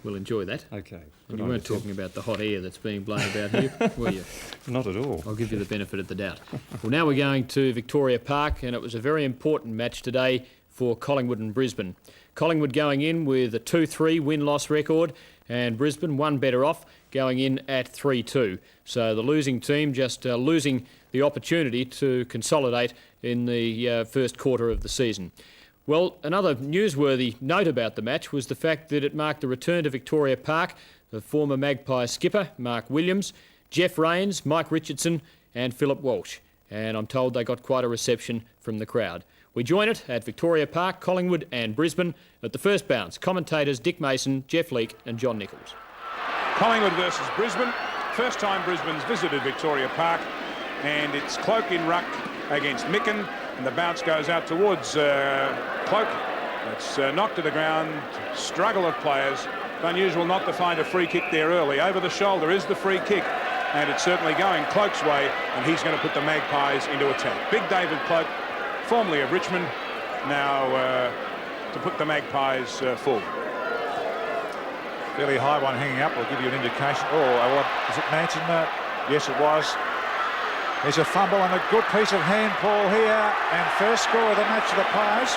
We'll enjoy that. Okay. And you weren't talking about the hot air that's being blown about here, were you? Not at all. I'll give you the benefit of the doubt. Well, now we're going to Victoria Park, and it was a very important match today for Collingwood and Brisbane. Collingwood going in with a 2-3 win-loss record, and Brisbane one better off, going in at 3-2. So the losing team just losing the opportunity to consolidate in the first quarter of the season. Well, another newsworthy note about the match was the fact that it marked the return to Victoria Park of former Magpie skipper Mark Williams, Jeff Rains, Mike Richardson and Philip Walsh. And I'm told they got quite a reception from the crowd. We join it at Victoria Park, Collingwood and Brisbane at the first bounce. Commentators Dick Mason, Jeff Leake and John Nichols. Collingwood versus Brisbane. First time Brisbane's visited Victoria Park, and it's Cloak in ruck against Micken, and the bounce goes out towards Cloak. It's knocked to the ground. Struggle of players. It's unusual not to find a free kick there early. Over the shoulder is the free kick, and it's certainly going Cloak's way, and he's going to put the Magpies into attack. Big David Cloak, formerly of Richmond, now to put the Magpies forward. Fairly high one hanging up will give you an indication. Oh, is it MANSON? Yes, it was. There's a fumble and a good piece of handball here, and first score of the match of the Pies.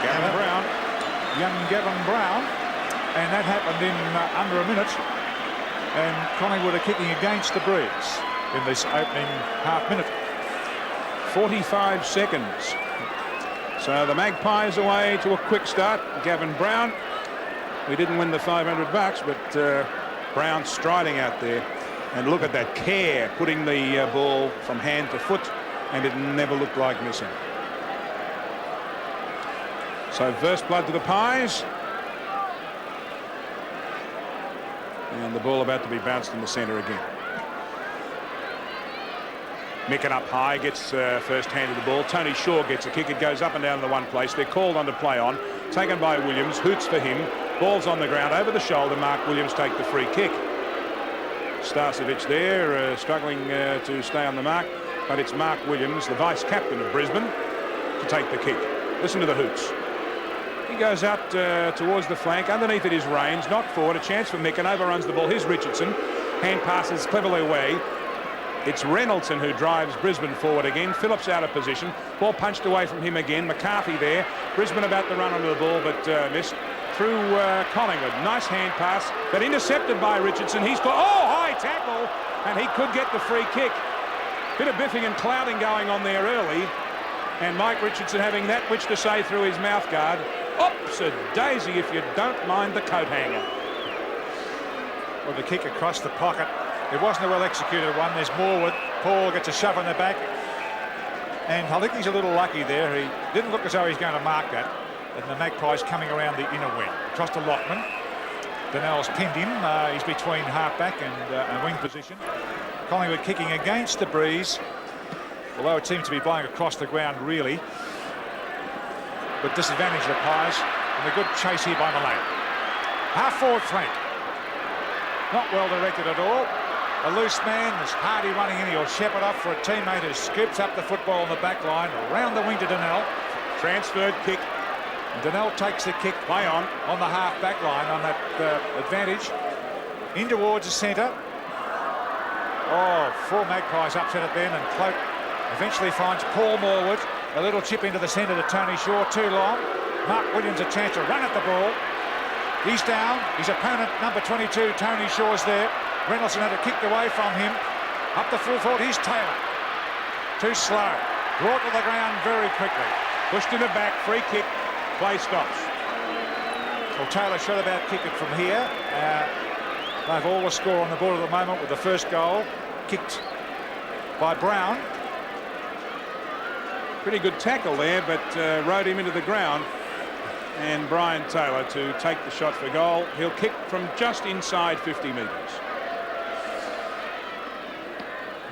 Gavin Brown. Young Gavin Brown, and that happened in under a minute, and Collingwood are kicking against the BRIS in this opening half minute. 45 seconds. So the Magpies away to a quick start. Gavin Brown. We didn't win the $500, but Brown striding out there. And look at that care, putting the ball from hand to foot, and it never looked like missing. So first blood to the Pies. And the ball about to be bounced in the centre again. Micken up high, gets first hand of the ball. Tony Shaw gets a kick. It goes up and down in the one place. They're called on to play on. Taken by Williams. Hoots for him. Ball's on the ground. Over the shoulder. Mark Williams take the free kick. Starcevic there, struggling to stay on the mark. But it's Mark Williams, the vice-captain of Brisbane, to take the kick. Listen to the hoots. He goes out towards the flank. Underneath it is Rains. Knocked forward. A chance for Micken. Overruns the ball. Here's Richardson. Hand passes cleverly away. It's Reynoldson who drives Brisbane forward again. Phillips out of position. Ball punched away from him again. McCarthy there. Brisbane about to run onto the ball, but missed. Through Collingwood. Nice hand pass, but intercepted by Richardson. He's got, high tackle, and he could get the free kick. Bit of biffing and clouding going on there early, and Mike Richardson having that which to say through his mouth guard. Oops, a daisy if you don't mind the coat hanger. Well, the kick across the pocket. It wasn't a well-executed one. There's Morwood. Paul gets a shove in the back. And I think he's a little lucky there. He didn't look as though he's going to mark that. And the Magpies coming around the inner wing. Across to Lockman. Donnell's pinned him. He's between half-back and wing position. Collingwood kicking against the BRIS. Although it seems to be blowing across the ground, really. But disadvantage the Pies. And a good chase here by Malone. Half-forward flank. Not well directed at all. A loose man, there's Hardy running in. He'll shepherd off for a teammate who scoops up the football on the back line. Around the wing to Donnell. Transferred kick. Donnell takes the kick play on the half-back line on that advantage. In towards the centre. Four Magpies upset it then, and Cloak eventually finds Paul Morwood. A little chip into the centre to Tony Shaw, too long. Mark Williams a chance to run at the ball. He's down. His opponent, number 22, Tony Shaw's there. Reynoldson had it kicked away from him. Up the full forward, here's Taylor. Too slow. Brought to the ground very quickly. Pushed to the back, free kick. Play stops. Well, Taylor should about kick it from here. They've all the score on the board at the moment with the first goal kicked by Brown. Pretty good tackle there, but rode him into the ground. And Brian Taylor to take the shot for goal. He'll kick from just inside 50 metres.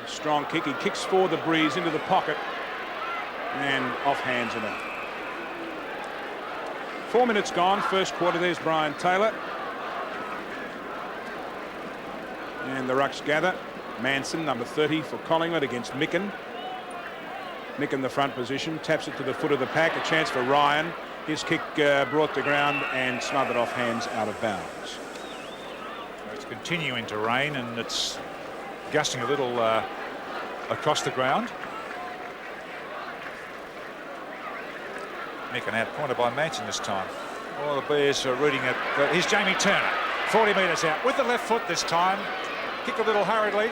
Strong kick. He kicks for the BRIS into the pocket and off hands and out. 4 minutes gone, first quarter. There's Brian Taylor. And the rucks gather. MANSON, number 30 for Collingwood against Micken. Micken the front position, taps it to the foot of the pack. A chance for Ryan. His kick brought to ground and smothered off hands out of bounds. It's continuing to rain and it's gusting a little across the ground. Micken out, pointed by Manson this time. All the Bears are rooting at. Here's Jamie Turner, 40 metres out with the left foot this time. Kicked a little hurriedly,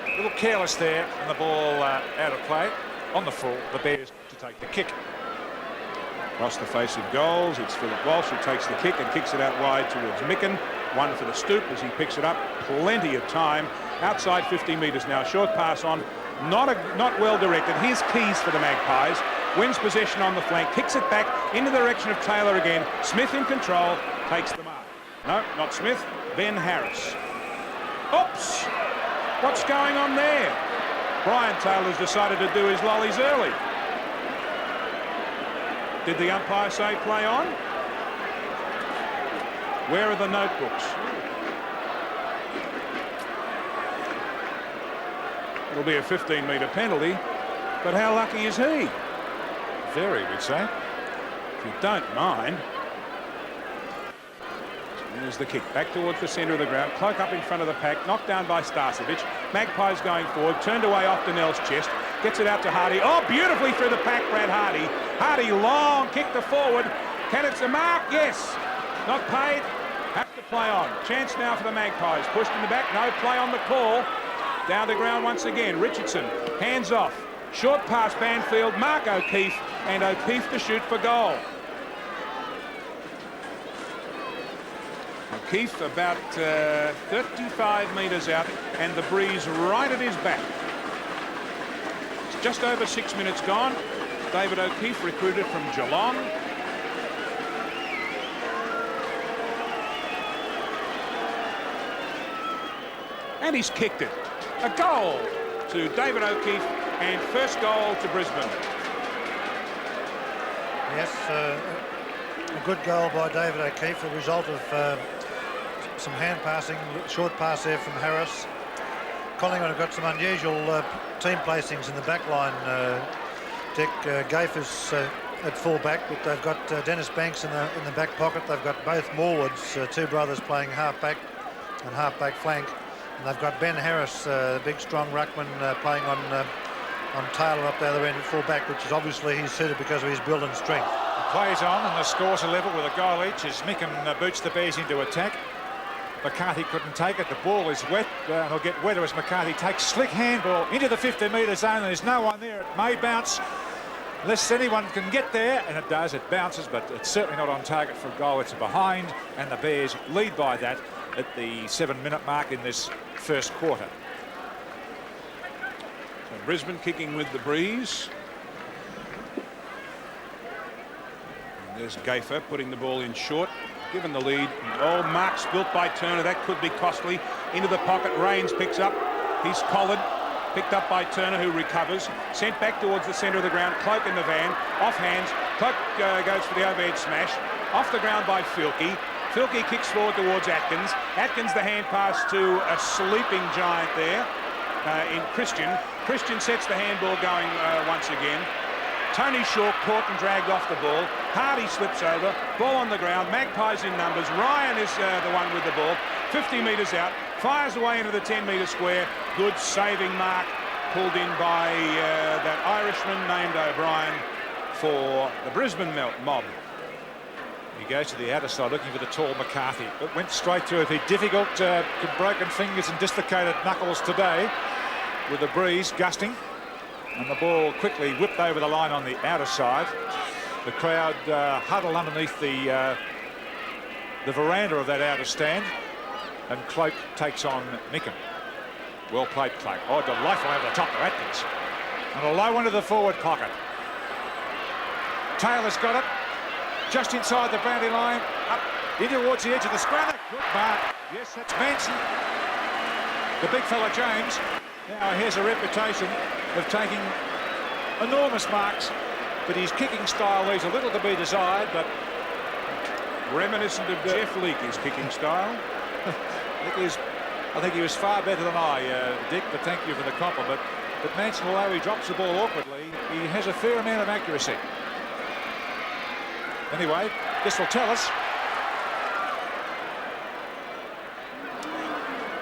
a little careless there, and the ball out of play. On the full, the Bears to take the kick. Across the face of goals, it's Philip Walsh who takes the kick and kicks it out wide towards Micken. One for the stoop as he picks it up. Plenty of time. Outside 50 metres now. Short pass on. Not well directed. Here's Keys for the Magpies. Wins possession on the flank. Kicks it back in the direction of Taylor again. Smith in control. Takes the mark. No, not Smith. Ben Harris. Oops! What's going on there? Brian Taylor's decided to do his lollies early. Did the umpire say play on? Where are the notebooks? It'll be a 15-metre penalty, but how lucky is he? Very, we'd say. If you don't mind. There's the kick back towards the centre of the ground. Cloak up in front of the pack, knocked down by Starcevic. Magpies going forward, turned away off Donnell's chest, gets it out to Hardy. Oh, beautifully through the pack, Brad Hardy. Hardy long kick to forward. Can it's a mark? Yes. Not paid. Have to play on. Chance now for the Magpies. Pushed in the back. No play on the call. Down to ground once again. Richardson hands off. Short pass Banfield. Mark O'Keefe, and O'Keefe to shoot for goal. O'Keefe about 35 metres out and the breeze right at his back. It's just over 6 minutes gone. David O'Keefe, recruited from Geelong. And he's kicked it. A goal to David O'Keefe and first goal to Brisbane. Yes, a good goal by David O'Keefe, the result of some hand passing, short pass there from Harris. Collingwood have got some unusual team placings in the back line. Dick Gaffer's at full back, but they've got Dennis Banks in the back pocket. They've got both Morwoods, two brothers, playing half back and half back flank. And they've got Ben Harris, the big strong ruckman, playing on Taylor up the other end at full back, which is obviously he's suited because of his build and strength. The plays on and the scores are level with a goal each as Micken boots the Bears into attack. McCarthy couldn't take it. The ball is wet and he'll get wetter as McCarthy takes slick handball into the 50-metre zone. There's no one there. It may bounce unless anyone can get there, and it does. It bounces, but it's certainly not on target for a goal. It's behind, and the Bears lead by that at the 7-minute mark in this first quarter. So Brisbane kicking with the breeze. And there's Gaffer putting the ball in short. Given the lead. Oh, mark spilt by Turner. That could be costly. Into the pocket. Rains picks up. He's collared. Picked up by Turner, who recovers. Sent back towards the centre of the ground. Cloak in the van. Off hands. Cloak goes for the overhead smash. Off the ground by Filkey. Filkey kicks forward towards Atkins. Atkins the hand pass to a sleeping giant there in Christian. Christian sets the handball going once again. Tony Shaw caught and dragged off the ball. Hardy slips over. Ball on the ground. Magpies in numbers. Ryan is the one with the ball. 50 metres out. Fires away into the 10-metre square. Good saving mark pulled in by that Irishman named O'Brien for the Brisbane mob. He goes to the outer side looking for the tall McCarthy. It went straight through. It'd be difficult, broken fingers and dislocated knuckles today with the breeze gusting. And the ball quickly whipped over the line on the outer side. The crowd huddled underneath the veranda of that outer stand. And Cloak takes on Micken. Well played, Cloak. Oh, delightful over the top to Atkins. And a low one to the forward pocket. Taylor's got it. Just inside the boundary line. Up in towards the edge of the square. Good mark. Yes, that's Manson. The big fella James now has a reputation of taking enormous marks, but his kicking style leaves a little to be desired, but reminiscent of Jeff Leake, his kicking style. I think he was far better than I, Dick, but thank you for the compliment. But Manson, although he drops the ball awkwardly, he has a fair amount of accuracy. Anyway, this will tell us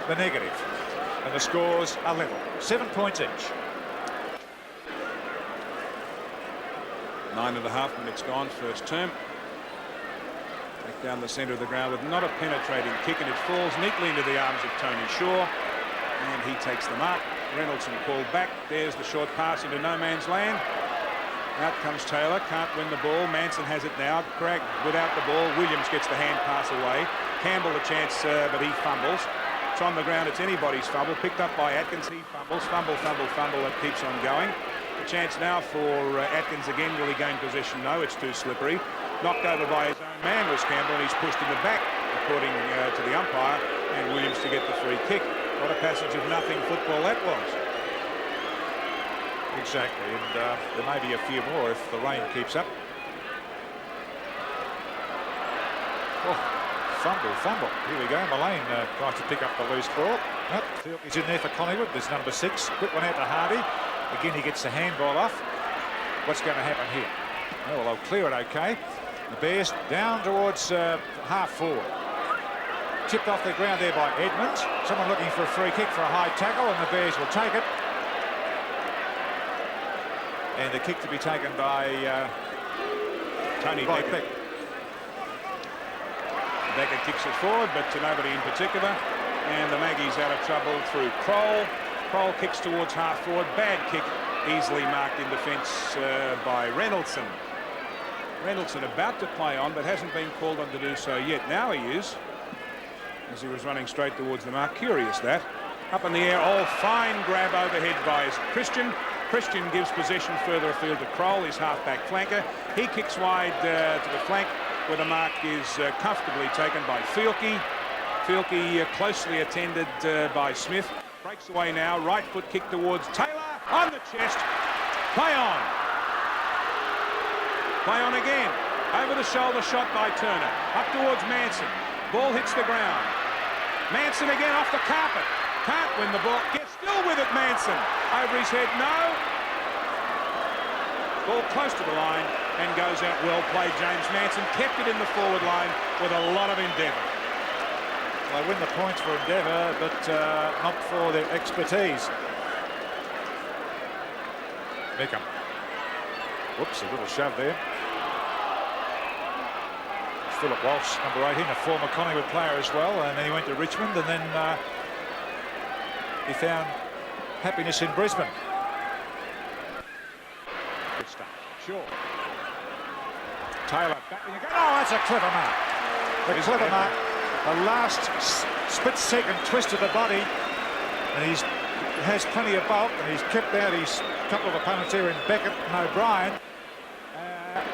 the negative. And the scores are level. 7 points each. 9.5 minutes gone, first term. Back down the centre of the ground with not a penetrating kick, and it falls neatly into the arms of Tony Shaw. And he takes the mark. Reynoldson called back. There's the short pass into no man's land. Out comes Taylor, can't win the ball. Manson has it now. Cragg without the ball. Williams gets the hand pass away. Campbell a chance, but he fumbles. It's on the ground, it's anybody's fumble. Picked up by Atkins, he fumbles. Fumble, fumble, fumble, that keeps on going. A chance now for Atkins again. Will he gain possession? No, it's too slippery. Knocked over by his own man was Campbell, and he's pushed in the back, according to the umpire, and Williams to get the free kick. What a passage of nothing football that was. Exactly, and there may be a few more if the rain keeps up. Oh, fumble. Here we go. Mullane tries to pick up the loose ball. Nope. He's in there for Collingwood. There's number 6. Quick one out to Hardy. Again, he gets the handball off. What's going to happen here? Oh, well, they'll clear it okay. The Bears down towards half forward. Chipped off the ground there by Edmonds. Someone looking for a free kick for a high tackle, and the Bears will take it. And the kick to be taken by Tony Beckett. Beckett kicks it forward, but to nobody in particular. And the Maggies out of trouble through Kroll. Kroll kicks towards half forward. Bad kick, easily marked in defence by Reynoldson. Reynoldson about to play on, but hasn't been called on to do so yet. Now he is, as he was running straight towards the mark. Curious that. Up in the air, oh, fine grab overhead by Christian. Christian gives possession further afield to Kroll, his half-back flanker. He kicks wide to the flank, where the mark is comfortably taken by Fielke. Fielke closely attended by Smith. Breaks away now, right foot kick towards Taylor, on the chest. Play on. Play on again. Over the shoulder shot by Turner. Up towards Manson. Ball hits the ground. Manson again off the carpet. Can't win the ball. Gets still with it, Manson. Over his head, no. Ball close to the line and goes out. Well played, James Manson. Kept it in the forward line with a lot of endeavour. They win the points for endeavour, but not for their expertise. Mickham. Whoops, a little shove there. Philip Walsh, number 18, a former Collingwood player as well, and then he went to Richmond, and then he found happiness in Brisbane. Good stuff. Sure. Taylor battling again. Oh, that's a clever mark. The clever mark. The last split-second twist of the body, and he has plenty of bulk, and he's kept out his couple of opponents here in Beckett and O'Brien.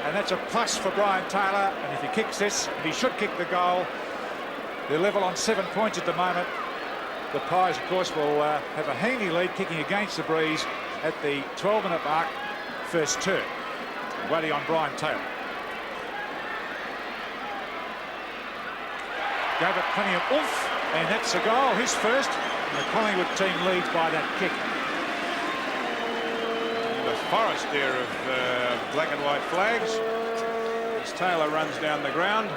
And that's a plus for Brian Taylor, and if he kicks this, he should kick the goal. They're level on 7 points at the moment. The Pies, of course, will have a handy lead kicking against the breeze at the 12-minute mark, first turn. Waiting on Brian Taylor. Gave it plenty of oomph, and that's a goal, his first. And the Collingwood team leads by that kick. The forest there of black and white flags as Taylor runs down the ground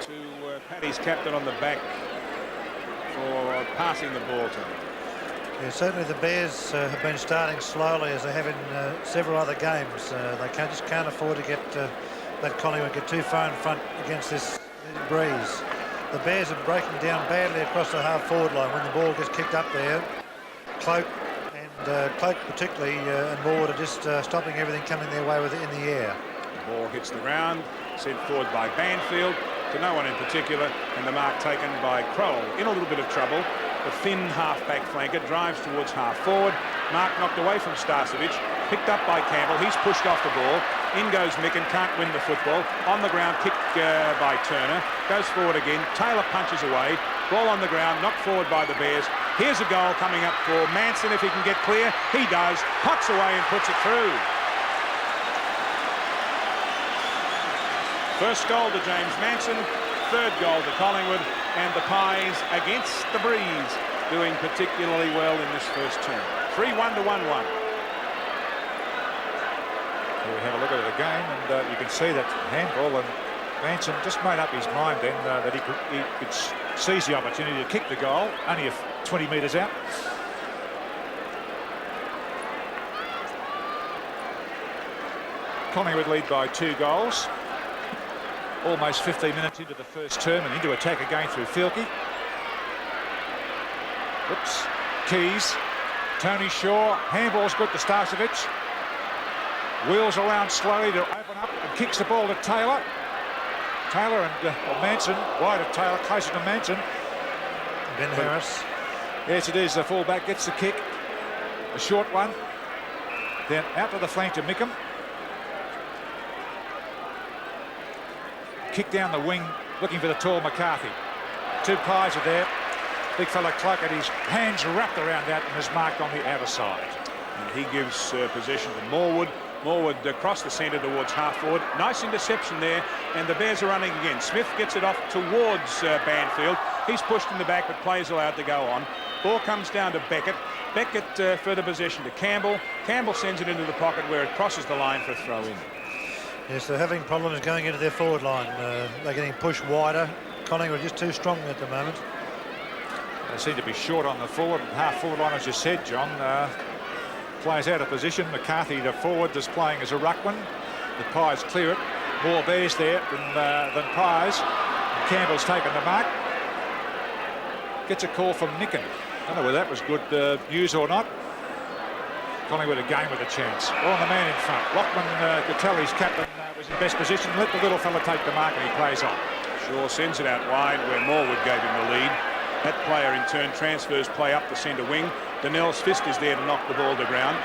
to pat his captain on the back for passing the ball to him. Yeah, certainly the Bears have been starting slowly, as they have in several other games. They just can't afford to let Collingwood get too far in front against this breeze. The Bears are breaking down badly across the half-forward line when the ball gets kicked up there. Cloak particularly and Ward are just stopping everything coming their way with it in the air. The ball hits the ground, sent forward by Banfield to no one in particular, and the mark taken by Kroll. In a little bit of trouble. The thin half-back flanker drives towards half-forward. Mark knocked away from Starcevic, picked up by Campbell. He's pushed off the ball. In goes Micken, can't win the football. On the ground, kick by Turner. Goes forward again. Taylor punches away. Ball on the ground, knocked forward by the Bears. Here's a goal coming up for Manson if he can get clear. He does. Pots away and puts it through. First goal to James Manson. Third goal to Collingwood. And the Pies against the breeze, doing particularly well in this first term. 3-1 to 1-1. Here we have a look at it game, and you can see that handball, and Manson just made up his mind then that he could seize the opportunity to kick the goal, only 20 metres out. Collingwood lead by 2 goals. Almost 15 minutes into the first term and into attack again through Filkey. Oops. Keys. Tony Shaw. Handball's good to Starcevic. Wheels around slowly to open up and kicks the ball to Taylor. Taylor and Manson. Wide of Taylor, closer to Manson. Ben Harris. Yes, it is. The fullback gets the kick. A short one. Then out to the flank to Mickham. Kick down the wing, looking for the tall McCarthy. 2 pies are there. Big fella Clark had his hands wrapped around that and is marked on the outer side. And he gives possession to Morwood. Morwood across the centre towards half forward. Nice interception there, and the Bears are running again. Smith gets it off towards Banfield. He's pushed in the back, but play's allowed to go on. Ball comes down to Beckett. Beckett further possession to Campbell. Campbell sends it into the pocket where it crosses the line for a throw-in. Yes, they're having problems going into their forward line. They're getting pushed wider. Collingwood are just too strong at the moment. They seem to be short on the forward, half forward line, as you said, John. Players out of position. McCarthy, the forward, is playing as a ruckman. The Pies clear it. More Bears there than Pies. And Campbell's taken the mark. Gets a call from Nicken. I don't know whether that was good news or not. Collingwood again with a chance. On the man in front. Lockman, Gatelli's captain, was in best position. Let the little fella take the mark and he plays on. Shaw sends it out wide where Morwood gave him the lead. That player in turn transfers play up the centre wing. Donnell's fist is there to knock the ball to ground.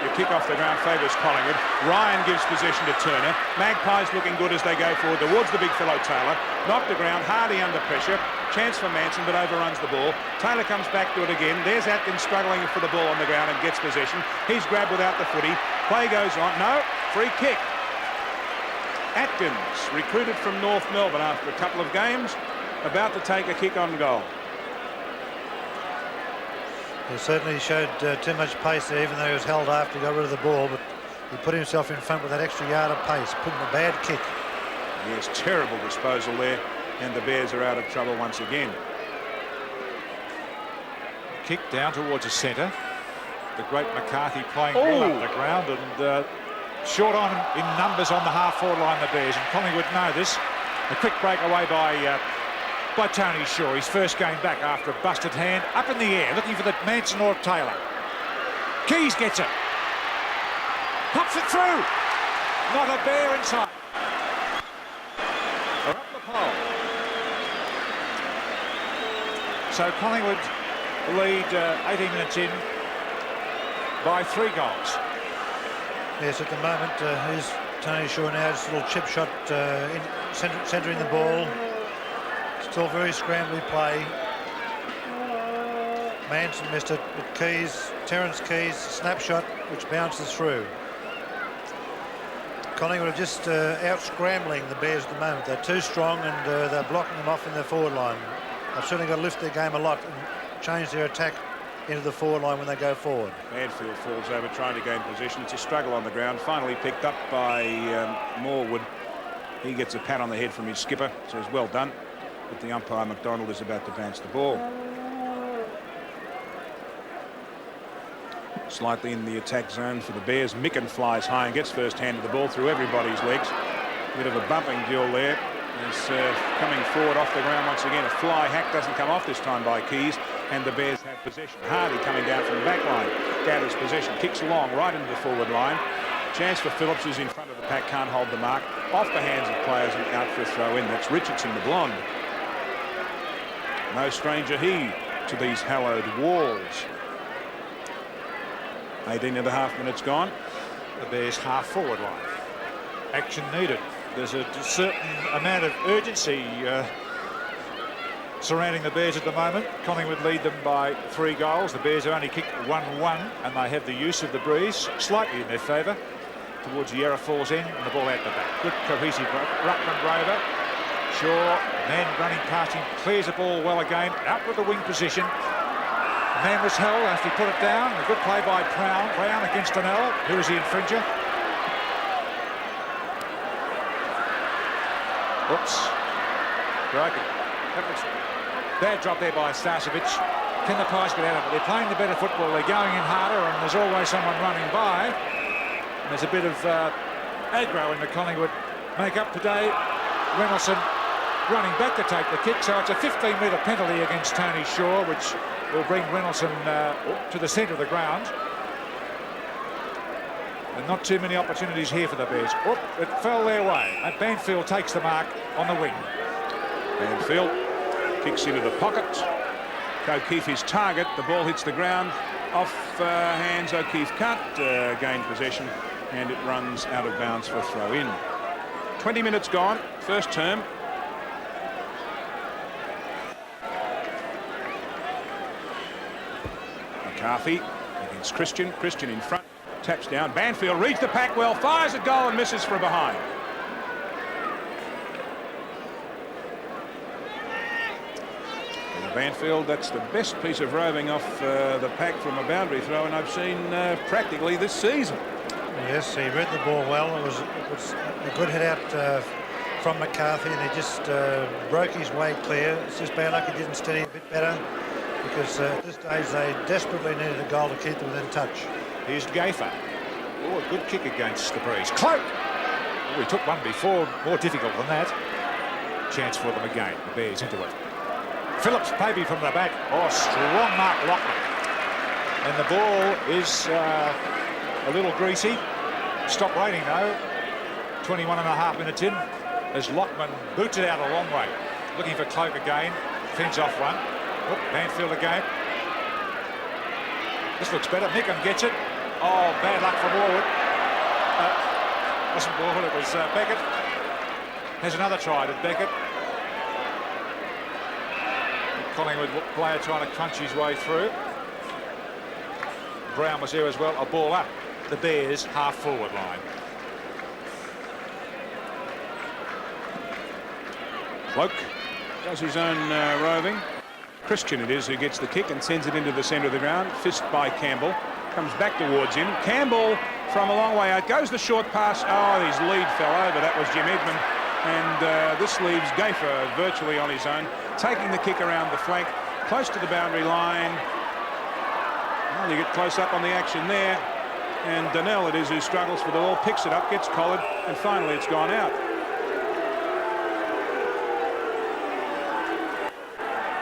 The kick off the ground favours Collingwood. Ryan gives possession to Turner. Magpies looking good as they go forward towards the big fellow Taylor. Knocked the ground, Hardy under pressure. Chance for Manson, but overruns the ball. Taylor comes back to it again. There's Atkins struggling for the ball on the ground and gets possession. He's grabbed without the footy. Play goes on. No, free kick. Atkins, recruited from North Melbourne after a couple of games, about to take a kick on goal. He certainly showed too much pace there, even though he was held after, got rid of the ball, but he put himself in front with that extra yard of pace, putting a bad kick. Yes, terrible disposal there, and the Bears are out of trouble once again. Kick down towards the centre. The great McCarthy playing well up the ground, and short on in numbers on the half-forward line, the Bears, and Collingwood know this. A quick breakaway by Tony Shaw, his first game back after a busted hand, up in the air, looking for the Manson or Taylor. Keys gets it. Pops it through. Not a Bear inside. They're up the pole. So Collingwood lead 18 minutes in by 3 goals. Yes, at the moment, here's Tony Shaw now, just a little chip shot centering the ball. Still very scrambly play. Manson missed it, but Keys, Terence Keys, snapshot which bounces through. Collingwood are just out scrambling the Bears at the moment. They're too strong and they're blocking them off in their forward line. They've certainly got to lift their game a lot and change their attack into the forward line when they go forward. Banfield falls over trying to gain position. It's a struggle on the ground, finally picked up by Morwood. He gets a pat on the head from his skipper, says well done. But the umpire, McDonald, is about to bounce the ball. Slightly in the attack zone for the Bears. Micken flies high and gets first hand of the ball through everybody's legs. Bit of a bumping duel there. He's coming forward off the ground once again. A fly hack doesn't come off this time by Keys, and the Bears have possession. Hardy coming down from the back line. Gathers possession, kicks along right into the forward line. Chance for Phillips, who's in front of the pack, can't hold the mark. Off the hands of players and out for a throw in. That's Richardson, the blonde. No stranger he to these hallowed walls. 18.5 minutes gone. The Bears half forward line. Action needed. There's a certain amount of urgency surrounding the Bears at the moment. Collingwood lead them by 3 goals. The Bears have only kicked 1-1, and they have the use of the BRIS slightly in their favour towards the Yarra Falls end, and the ball out the back. Good cohesive ruckman Rover. Shaw, man running past him, clears the ball well again, out with the wing position. The man was held after he put it down. A good play by Brown against Donnell. Who is the infringer? Oops. Broken. That was bad drop there by Starcevic. Can the Pies get out of it? They're playing the better football. They're going in harder, and there's always someone running by. And there's a bit of aggro in the Collingwood make-up today. Reynoldsson running back to take the kick, so it's a 15-metre penalty against Tony Shaw, which will bring Reynoldsson to the centre of the ground. And not too many opportunities here for the Bears. Oh, it fell their way. And Banfield takes the mark on the wing. Banfield kicks into the pocket. O'Keefe is target. The ball hits the ground. Off hands. O'Keefe can't gain possession, and it runs out of bounds for a throw in. 20 minutes gone. First term. McCarthy against Christian. Christian in front. Taps down. Banfield reads the pack well. Fires a goal and misses from behind. Banfield, that's the best piece of roving off the pack from a boundary throw, and I've seen practically this season. Yes, he read the ball well. It was a good hit out from McCarthy, and he just broke his way clear. It's just bad luck he didn't steady a bit better, because at this stage they desperately needed a goal to keep them within touch. Here's Gaffer. Oh, a good kick against the BRIS. Cloak! Oh, he took one before, more difficult than that. Chance for them again. The Bears into it. Phillips, maybe from the back. Oh, strong mark, Lockman. And the ball is a little greasy. Stop raining, though. 21.5 minutes in, as Lockman boots it out a long way. Looking for Cloak again. Fends off one. Oh, Banfield again. This looks better. Nickham gets it. Oh, bad luck for Warwood. Wasn't Warwood, it was Beckett. There's another try to Beckett. Collingwood player trying to crunch his way through. Brown was there as well. A ball up the Bears' half-forward line. Cloak does his own roving. Christian it is who gets the kick and sends it into the centre of the ground. Fist by Campbell. Comes back towards him. Campbell from a long way out. Goes the short pass. Oh, his lead fell over. That was Jim Edmund. And this leaves Gaffer virtually on his own, taking the kick around the flank, close to the boundary line. Well, you get close up on the action there. And Donnell it is who struggles for the ball, picks it up, gets collared, and finally it's gone out.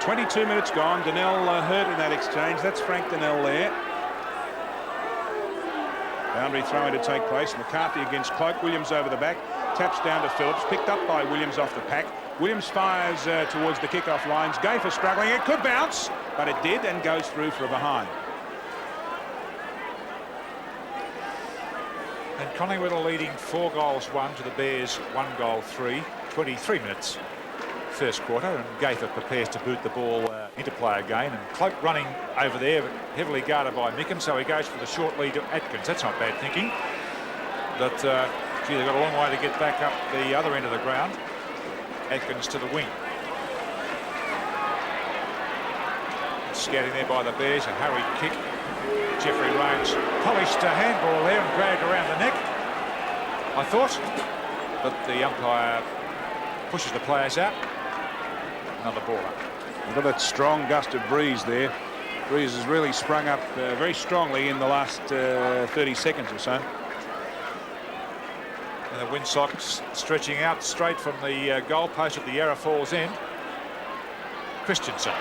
22 minutes gone. Donnell hurt in that exchange. That's Frank Donnell there. Boundary throwing to take place. McCarthy against Cloak. Williams over the back. Taps down to Phillips. Picked up by Williams off the pack. Williams fires towards the kick-off lines. Gaffer struggling. It could bounce, but it did and goes through for a behind. And Collingwood are leading 4-1 to the Bears 1-3. 23 minutes first quarter, and Gaffer prepares to boot the ball into play again, and Cloak running over there, but heavily guarded by Mickham, so he goes for the short lead to Atkins. That's not bad thinking. But gee, they've got a long way to get back up the other end of the ground. Atkins to the wing. Scouting there by the Bears, a hurried kick. Jeffrey Raines polished a handball there and dragged around the neck, I thought, but the umpire pushes the players out. Another ball up. Look at that strong gust of breeze there. Breeze has really sprung up very strongly in the last 30 seconds or so. And the windsock stretching out straight from the goal post at the Yarra Falls end. Christensen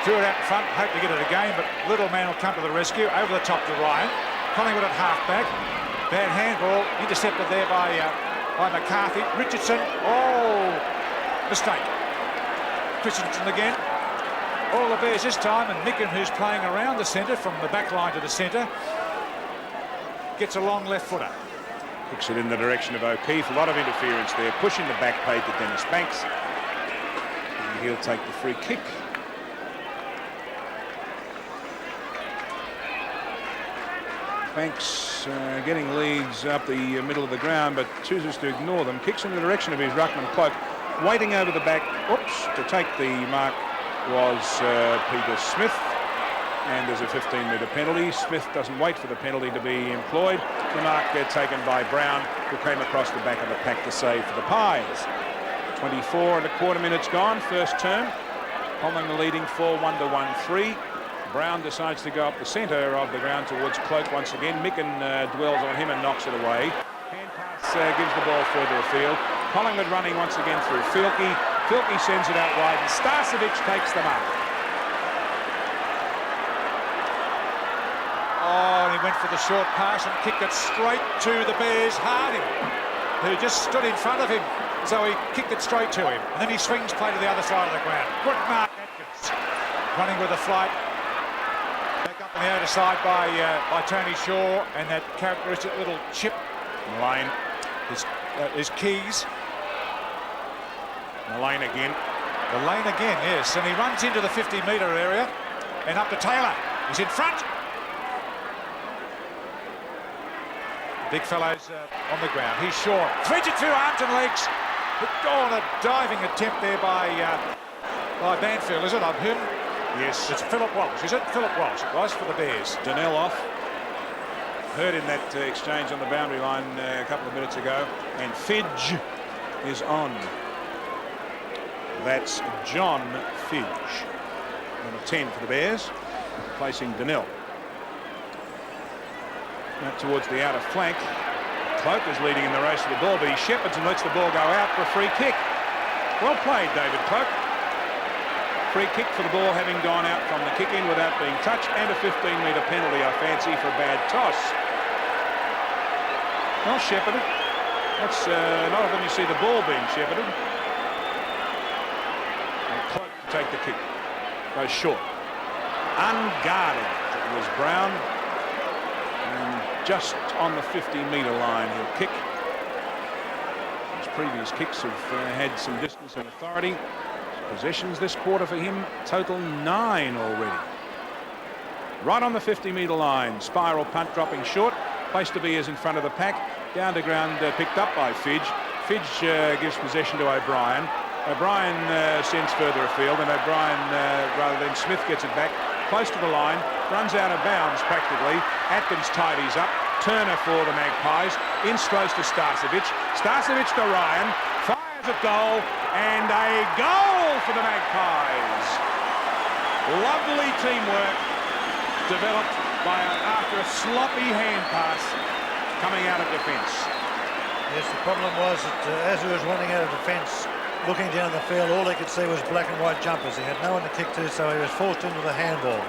threw it out in front, hope to get it again, but little man will come to the rescue. Over the top to Ryan. Collingwood at half-back. Bad handball, intercepted there by McCarthy. Richardson, oh, mistake. Christensen again. All the Bears this time, and Mickham, who's playing around the centre from the back line to the centre, gets a long left footer. Kicks it in the direction of O'Keefe. A lot of interference there, pushing the back page to Dennis Banks. And he'll take the free kick. Banks getting leads up the middle of the ground, but chooses to ignore them. Kicks in the direction of his ruckman Cloak. Waiting over the back, to take the mark was Peter Smith. And there's a 15-metre penalty. Smith doesn't wait for the penalty to be employed. The mark taken by Brown, who came across the back of the pack to save for the Pies. 24.25 minutes gone, first term. Collingwood leading 4-1 to 1-3. Brown decides to go up the centre of the ground towards Cloak once again. Micken dwells on him and knocks it away. Hand pass gives the ball further afield. Collingwood running once again through Filkey. Filkey sends it out wide and Starcevic takes them up. Oh, and he went for the short pass and kicked it straight to the Bears' Harding, who just stood in front of him. So he kicked it straight to him. And then he swings play to the other side of the ground. Good mark, Atkins. Running with a flight. Back up on the outer side by Tony Shaw. And that characteristic little chip. Lane. His keys. The lane again. The lane again, yes. And he runs into the 50-metre area. And up to Taylor. He's in front. Big fellow's on the ground. He's short. Threads it through arms and legs. Oh, and a diving attempt there by Banfield, is it? On him? Yes. It's Philip Walsh, is it? Philip Walsh, it was, for the Bears. Donnell off. Heard in that exchange on the boundary line a couple of minutes ago. And Fidge is on. That's John Fidge. Number 10 for the Bears, replacing Donnell. Out towards the outer flank. Cloak is leading in the race for the ball, but he shepherds and lets the ball go out for a free kick. Well played, David Cloak. Free kick for the ball having gone out from the kick-in without being touched, and a 15-metre penalty, I fancy, for a bad toss. Well shepherded. That's not often you see the ball being shepherded. And Cloak to take the kick. Goes short. Unguarded. It was Brown. Just on the 50-metre line, he'll kick. His previous kicks have had some distance and authority. Possessions this quarter for him, total 9 already. Right on the 50-metre line, spiral punt dropping short. Place to be is in front of the pack. Down to ground, picked up by Fidge. Fidge gives possession to O'Brien. O'Brien sends further afield, and O'Brien, rather than Smith, gets it back. Close to the line, runs out of bounds practically. Atkins tidies up. Turner for the Magpies. In close to Starcevic. Starcevic to Ryan. Fires at goal. And a goal for the Magpies. Lovely teamwork developed after a sloppy hand pass coming out of defence. Yes, the problem was that as he was running out of defence, looking down the field, all he could see was black and white jumpers. He had no one to kick to, so he was forced into the handball.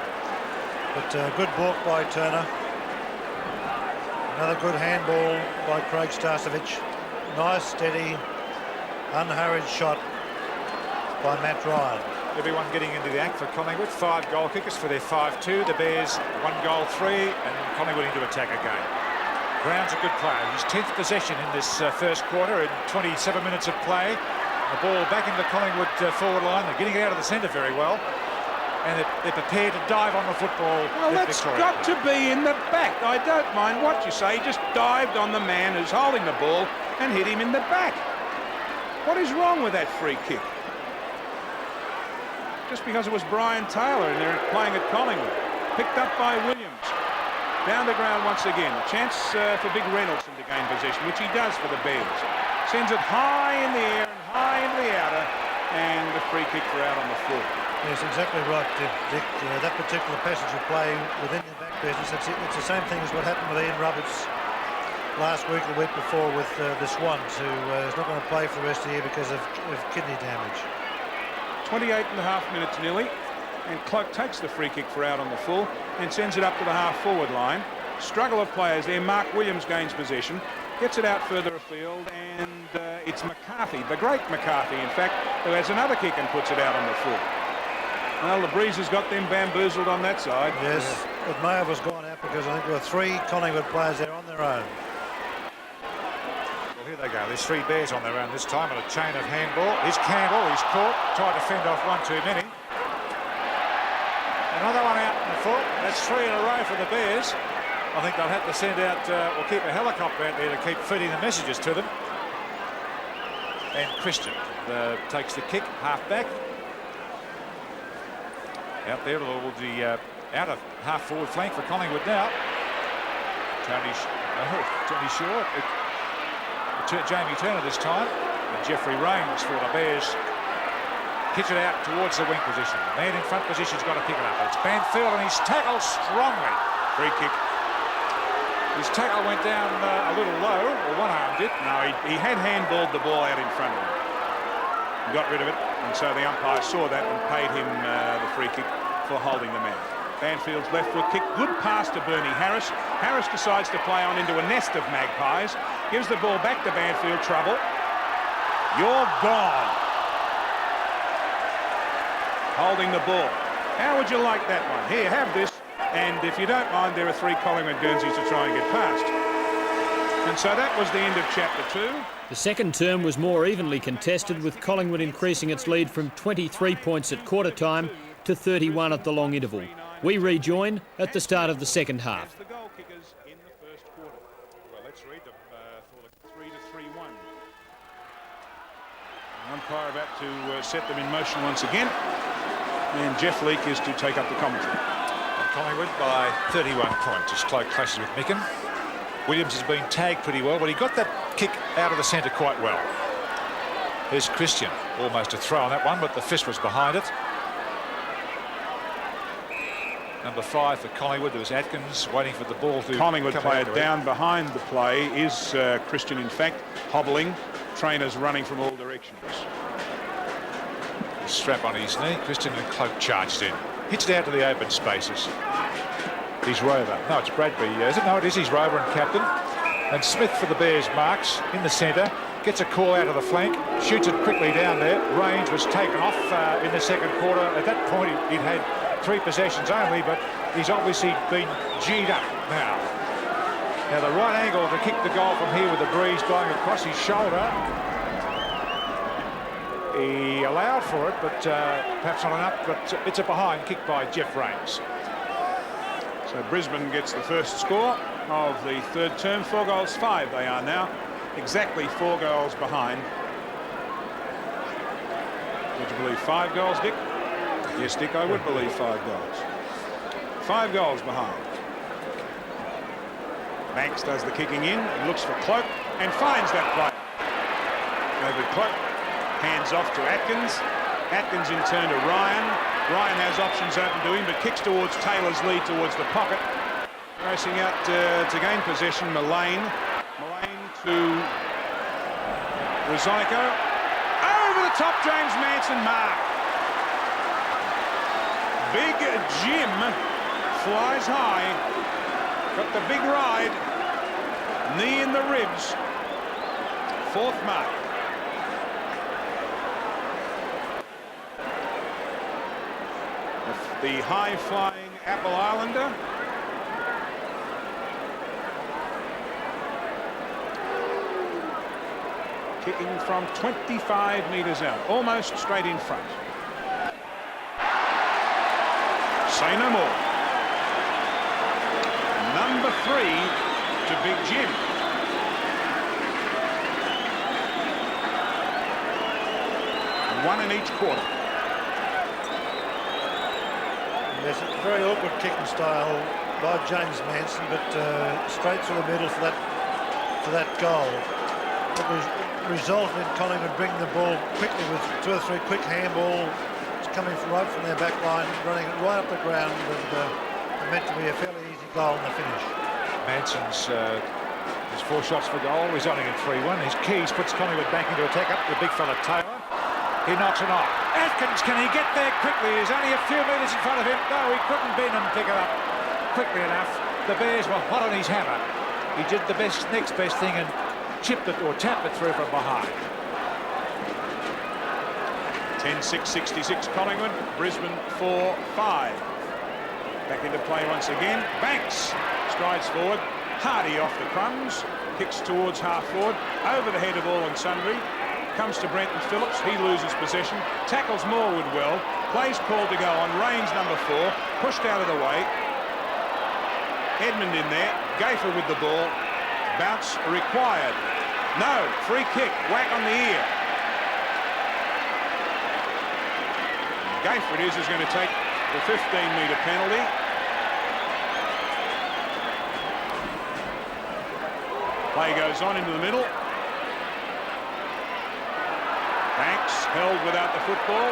But good balk by Turner. Another good handball by Craig Starcevic. Nice, steady, unhurried shot by Matt Ryan. Everyone getting into the act for Collingwood. 5 goal kickers for their 5-2. The Bears 1 goal 3, and Collingwood into attack again. Brown's a good player. His 10th possession in this first quarter in 27 minutes of play. The ball back into the Collingwood forward line. They're getting it out of the centre very well. And they're prepared to dive on the football. Well, that's got to be in the back. I don't mind what you say. He just dived on the man who's holding the ball and hit him in the back. What is wrong with that free kick? Just because it was Brian Taylor and they're playing at Collingwood. Picked up by Williams. Down the ground once again. A chance for Big Reynolds to gain possession, which he does for the Bears. Sends it high in the air and high into the outer, and the free kick for out on the full. Yes, exactly right, Dick. That particular passage of play within the back business, it's the same thing as what happened with Ian Roberts last week, the week before with the Swans, who is not going to play for the rest of the year because of kidney damage. 28.5 minutes nearly, and Cloak takes the free kick for out on the full and sends it up to the half-forward line. Struggle of players there. Mark Williams gains possession, gets it out further afield, and it's McCarthy, the great McCarthy, in fact, who has another kick and puts it out on the full. Well, the breeze has got them bamboozled on that side. Yes, it may have gone out because I think there were 3 Collingwood players there on their own. Well, here they go. There's 3 Bears on their own this time on a chain of handball. Here's Campbell. He's caught. Tried to fend off one too many. Another one out in the foot. That's 3 in a row for the Bears. I think they'll have to send out or keep a helicopter out there to keep feeding the messages to them. And Christian takes the kick, half back. Out there will the out of half forward flank for Collingwood now. Tony Shaw, Jamie Turner this time. And Jeffrey Rains for the Bears. Pitch it out towards the wing position. The man in front position's got to pick it up. It's Banfield, and he's tackled strongly. Free kick. His tackle went down a little low, or one arm did. No, he had handballed the ball out in front of him. He got rid of it, and so the umpire saw that and paid him the free kick for holding the man. Banfield's left foot kick, good pass to Bernie Harris. Harris decides to play on into a nest of magpies. Gives the ball back to Banfield, trouble. You're gone. Holding the ball. How would you like that one? Here, have this. And if you don't mind, there are 3 Collingwood Guernseys to try and get past. And so that was the end of chapter 2. The second term was more evenly contested, with Collingwood increasing its lead from 23 points at quarter time to 31 at the long interval. We rejoin at the start of the second half. The goal kickers in the first quarter. Well, let's read them for the 3-3-1. Umpire about to set them in motion once again. And Jeff Leake is to take up the commentary. And Collingwood by 31 points. Just close clashes with Micken. Williams has been tagged pretty well, but he got that kick out of the centre quite well. There's Christian. Almost a throw on that one, but the fist was behind it. Number 5 for Collingwood. There was Atkins waiting for the ball to Collingwood come player out down behind the play is Christian, in fact, hobbling. Trainers running from all directions. The strap on his knee. Christian and Cloak charged in. Hits it out to the open spaces. He's Rover. No, it's Bradbury. Is it? No, it is. He's Rover and captain. And Smith for the Bears marks in the centre. Gets a call out of the flank. Shoots it quickly down there. Range was taken off in the second quarter. At that point, he'd had 3 possessions only, but he's obviously been G'd up now. Now the right angle to kick the goal from here with the breeze blowing across his shoulder. He allowed for it, but perhaps not enough. But it's a behind kick by Jeff Rains. So Brisbane gets the first score of the third term. 4 goals, 5 they are now. Exactly 4 goals behind. Would you believe 5 goals, Dick? Yes, Dick, I would believe 5 goals. 5 goals behind. Banks does the kicking in, looks for Cloak and finds that play. David Cloak hands off to Atkins. Atkins in turn to Ryan. Ryan has options open to him, but kicks towards Taylor's lead towards the pocket. Racing out to gain possession, Mullane. Mullane to Rosonico. Over the top, James Manson mark. Big Jim flies high. Got the big ride. Knee in the ribs. 4th mark. The high-flying Apple Islander. Kicking from 25 metres out, almost straight in front. Say no more. Number 3 to Big Jim. One in each quarter. Yes, a very awkward kicking style by James Manson, but straight through the middle for that goal. It was resulted in Collingwood bringing the ball quickly with 2 or 3 quick handballs coming right from their back line, running it right up the ground, and meant to be a fairly easy goal in the finish. Manson's his 4 shots for goal, resulting in 3-1. His keys puts Collingwood back into attack up the big fella Taylor. He knocks it off. Atkins, can he get there quickly? He's only a few metres in front of him. No, he couldn't bend and pick it up quickly enough. The Bears were hot on his hammer. He did the next best thing and chipped it or tapped it through from behind. 10-6-66 Collingwood, Brisbane 4-5. Back into play once again. Banks strides forward. Hardy off the crumbs. Kicks towards half forward. Over the head of all and sundry. Comes to Brenton Phillips. He loses possession. Tackles Morwood well. Plays called to go on. Range number 4. Pushed out of the way. Edmund in there. Gafer with the ball. Bounce required. No. Free kick. Whack on the ear. Gafer it is going to take the 15-metre penalty. Play goes on into the middle. Banks held without the football,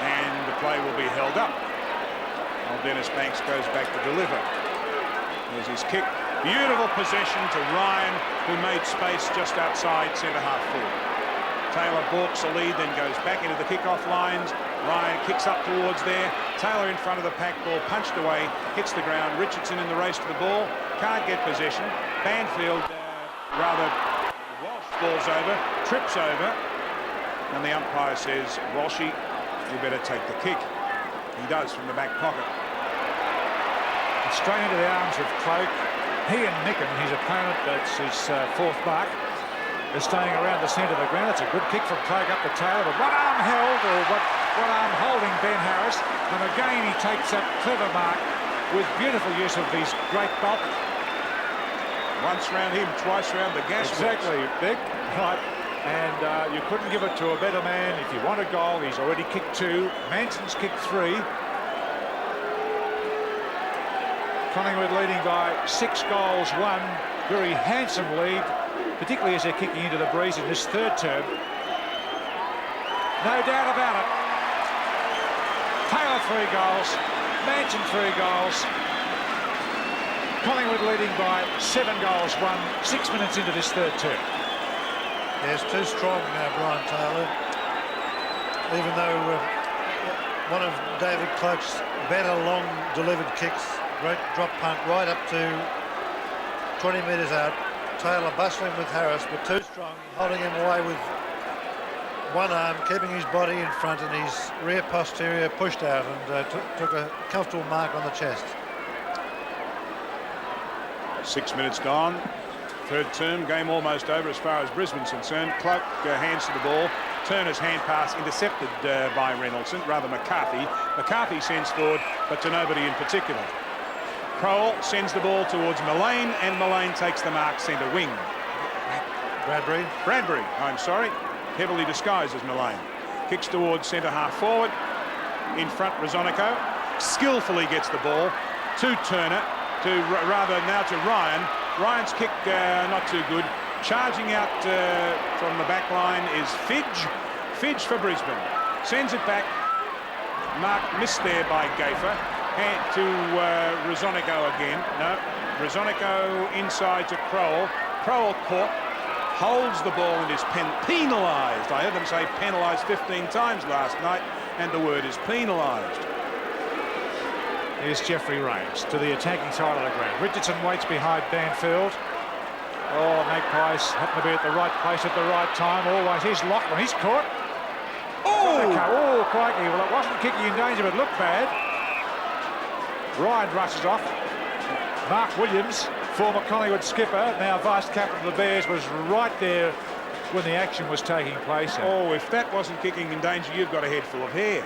and the play will be held up. Well, Dennis Banks goes back to deliver. There's his kick. Beautiful possession to Ryan, who made space just outside centre-half forward. Taylor balks the lead, then goes back into the kick-off lines. Ryan kicks up towards there. Taylor in front of the pack, ball punched away, hits the ground. Richardson in the race to the ball, can't get possession. Banfield, Walsh falls over, trips over, and the umpire says, Walshy, you better take the kick. He does from the back pocket. Straight into the arms of Cloak. He and Nicken, his opponent, that's his fourth mark, is staying around the centre of the ground. It's a good kick from Cloak up the Taylor, but one arm held, or one arm holding Ben Harris, and again he takes that clever mark with beautiful use of his great bulk. Once round him, twice round the gas. Exactly, Big. Right. And you couldn't give it to a better man. If you want a goal, he's already kicked 2. Manson's kicked 3. Collingwood leading by 6 goals, 1. Very handsome lead, particularly as they're kicking into the BRIS in this third term. No doubt about it. Taylor 3 goals, Manson 3 goals. Collingwood leading by 7 goals, 1, 6 minutes into this third term. Yes, too strong now, Brian Taylor. Even though one of David Cloak's better long delivered kicks, great drop punt right up to 20 metres out. Taylor bustling with Harris, but too strong, holding him away with one arm, keeping his body in front and his rear posterior pushed out, and took a comfortable mark on the chest. 6 minutes gone. Third term, game almost over as far as Brisbane's concerned. Cloak hands to the ball. Turner's hand pass intercepted by Reynolds, rather McCarthy. McCarthy sends forward, but to nobody in particular. Crowell sends the ball towards Mullane, and Mullane takes the mark centre wing. Bradbury, I'm sorry. Heavily disguised as Mullane. Kicks towards centre half forward. In front, Rosonico skillfully gets the ball to Turner, now to Ryan. Ryan's kick not too good. Charging out from the back line is Fidge. Fidge for Brisbane. Sends it back. Mark missed there by Gaffer. And to Rosonico again. No, Rosonico inside to Crowell. Crowell caught. Holds the ball and is penalised. I heard them say penalised 15 times last night, and the word is penalised. Here's Jeffrey Rains to the attacking side of the ground. Richardson waits behind Banfield. Oh, Magpies happen to be at the right place at the right time. Always. Here's Lachlan. He's caught. Oh, crikey. Well, it wasn't kicking in danger, but looked bad. Ryan rushes off. Mark Williams, former Collingwood skipper, now vice captain of the Bears, was right there when the action was taking place. Oh, if that wasn't kicking in danger, you've got a head full of hair.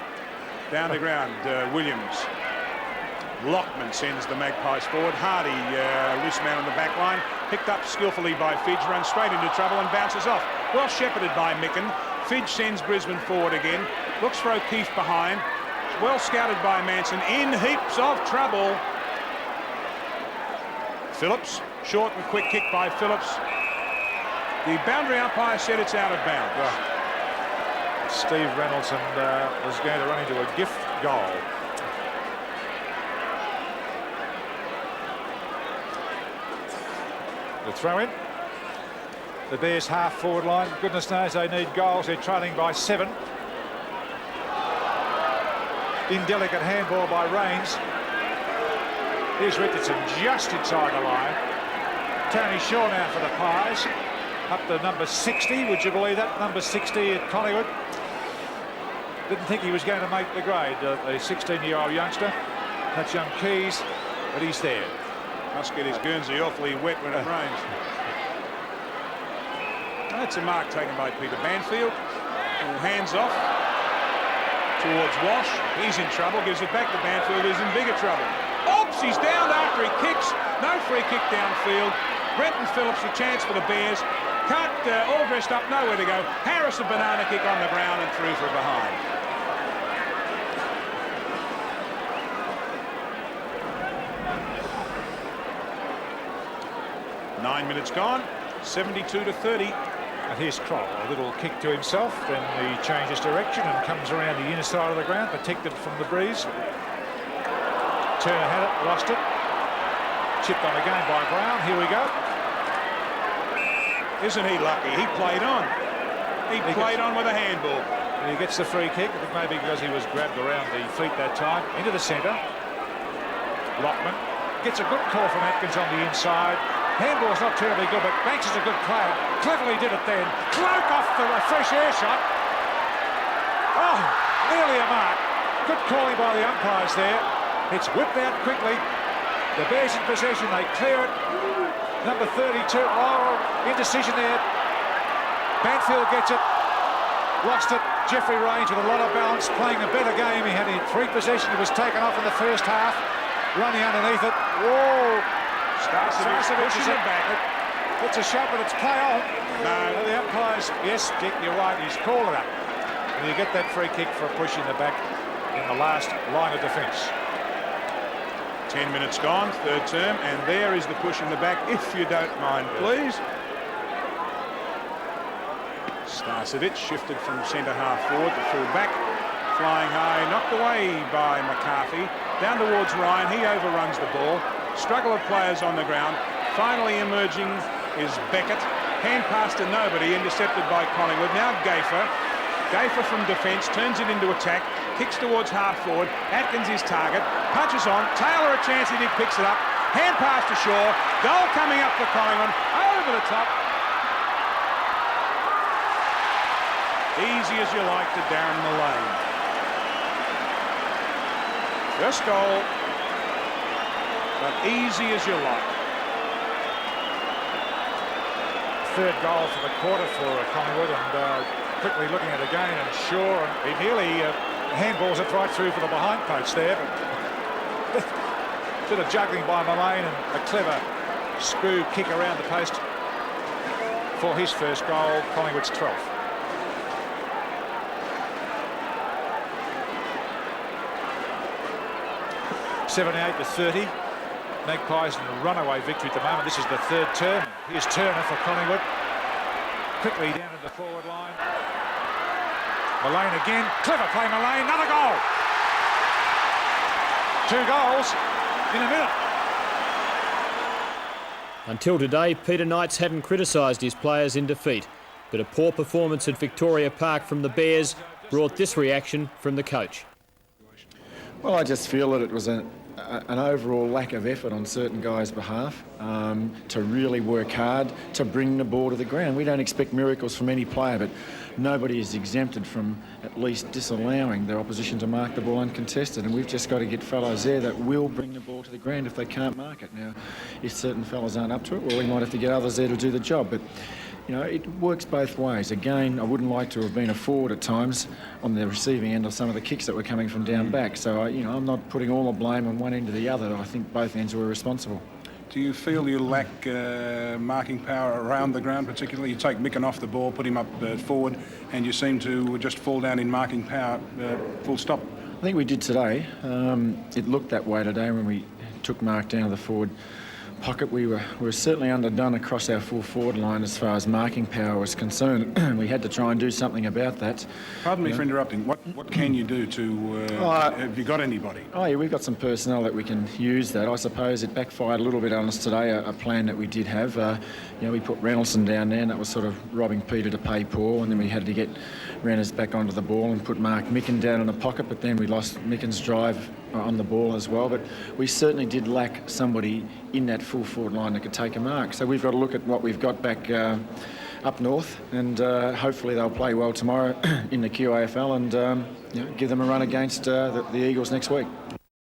Down the ground, Williams. Lockman sends the Magpies forward. Hardy, loose man on the back line, picked up skillfully by Fidge, runs straight into trouble and bounces off. Well shepherded by Micken. Fidge sends Brisbane forward again. Looks for O'Keefe behind. Well scouted by Manson. In heaps of trouble. Phillips, short and quick kick by Phillips. The boundary umpire said it's out of bounds. Well, Steve Reynolds was going to run into a gift goal. The throw in. The Bears half forward line. Goodness knows they need goals. They're trailing by 7. Indelicate handball by Rains. Here's Richardson just inside the line. Tony Shaw now for the Pies. Up to number 60. Would you believe that? Number 60 at Collingwood. Didn't think he was going to make the grade, the 16-year-old youngster. That's young Keys, but he's there. Must get his Guernsey awfully wet when it rains. That's a mark taken by Peter Banfield. Hands off towards Walsh. He's in trouble. Gives it back to Banfield, who's in bigger trouble. Oops, he's down after he kicks. No free kick downfield. Brenton Phillips a chance for the Bears. Can't, all dressed up, nowhere to go. Harris a banana kick on the ground and through for behind. "9 minutes gone, 72-30. And here's Kroll, a little kick to himself, then he changes direction and comes around the inner side of the ground, protected from the breeze. Turner had it, lost it. Chipped on again by Brown. Here we go. Isn't he lucky? He played on. He played on with a handball. And he gets the free kick. I think maybe because he was grabbed around the feet that time. Into the centre. Lockman gets a good call from Atkins on the inside. Handball's not terribly good, but Banks is a good player. Cleverly did it then. Cloak off the fresh air shot. Oh, nearly a mark. Good calling by the umpires there. It's whipped out quickly. The Bears in possession. They clear it. Number 32. Oh, indecision there. Banfield gets it. Lost it. Jeffrey Range with a lot of balance, playing a better game. He had 3 possession. He was taken off in the first half. Running underneath it. Whoa! Starcevic is it back. It's a shot, but it's play on. No, the umpires. Yes, Dick, you're right. He's called it up. And you get that free kick for a push in the back in the last line of defence. 10 minutes gone, third term, and there is the push in the back, if you don't mind, please. Starcevic shifted from centre half forward to full back. Flying high, knocked away by McCarthy. Down towards Ryan, he overruns the ball. Struggle of players on the ground. Finally emerging is Beckett. Hand pass to nobody, intercepted by Collingwood. Now Gaffer. Gaffer from defence, turns it into attack. Kicks towards half forward. Atkins is target. Punches on. Taylor a chance, he picks it up. Hand pass to Shaw. Goal coming up for Collingwood. Over the top. Easy as you like to Darren Mullane. First goal, but easy as you like. Third goal for the quarter for Collingwood, and quickly looking at it again, and Shaw, and he nearly handballs it right through for the behind post there, but bit of juggling by Mullane and a clever screw kick around the post for his first goal, Collingwood's 12th. 78-30. Magpies in a runaway victory at the moment. This is the third term. Here's Turner for Collingwood. Quickly down to the forward line. Mullane again. Clever play, Mullane. Another goal. 2 goals in a minute. Until today, Peter Knights hadn't criticised his players in defeat, but a poor performance at Victoria Park from the Bears brought this reaction from the coach. Well, I just feel that it was an overall lack of effort on certain guys' behalf to really work hard to bring the ball to the ground. We don't expect miracles from any player, but nobody is exempted from at least disallowing their opposition to mark the ball uncontested, and we've just got to get fellows there that will bring the ball to the ground if they can't mark it. Now, if certain fellows aren't up to it, well, we might have to get others there to do the job, but you know, it works both ways. Again, I wouldn't like to have been a forward at times on the receiving end of some of the kicks that were coming from down back. So, I'm not putting all the blame on one end or the other. I think both ends were responsible. Do you feel you lack marking power around the ground, particularly? You take Micken off the ball, put him up forward, and you seem to just fall down in marking power, full stop. I think we did today. It looked that way today when we took Mark down to the forward pocket. We were certainly underdone across our full forward line as far as marking power was concerned. We had to try and do something about that. Pardon me for interrupting. What can you do to... have you got anybody? Oh, yeah, we've got some personnel that we can use that. I suppose it backfired a little bit on us today, a plan that we did have. We put Reynoldsson down there, and that was sort of robbing Peter to pay Paul, and then we had to get Reynolds back onto the ball and put Mark Micken down in the pocket, but then we lost Micken's drive on the ball as well. But we certainly did lack somebody in that full forward line that could take a mark. So we've got to look at what we've got back up north, and hopefully they'll play well tomorrow in the QAFL and give them a run against the Eagles next week.